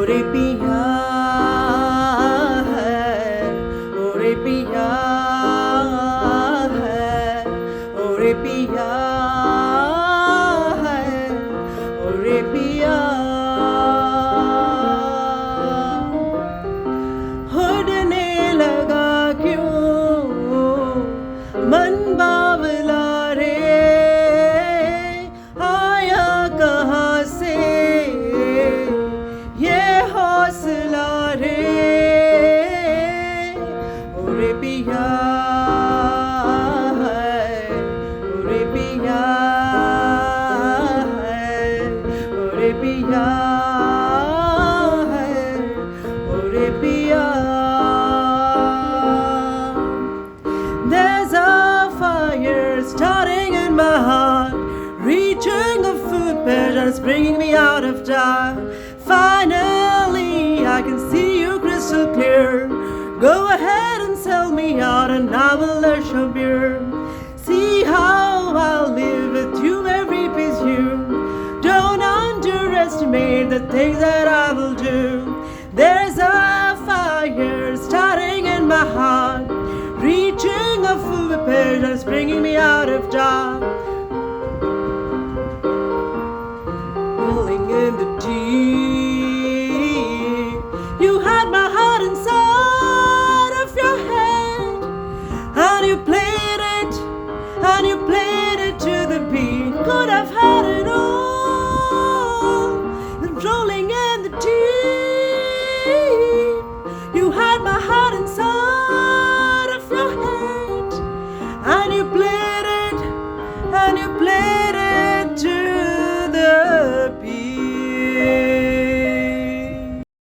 रे पिया है, ओ रे पिया है, ओ रे पिया है, ओ रे पिया। उड़ने लगा क्यों मन बावला रे, आया कहाँ से ये हौसला रे, ओ रे पिया है, ओ रे पिया है, ओ रे पिया है, ओ रे पिया। There's a fire starting in my heart, reaching a food patterns, bringing me out of dark. Finally, I can see you crystal clear. Go ahead and sell me out, and I will let your beer. See how I'll live with you, every piece you. Don't underestimate the things that I will do. There's a fire starting in my heart, reaching a full patterns, bringing me out of dark. Rolling in the deep, you had my heart inside of your head, and you played it, and you played it to the beat. Could have had it all. Rolling in the deep, you had my heart inside of your head, and you played it, and you played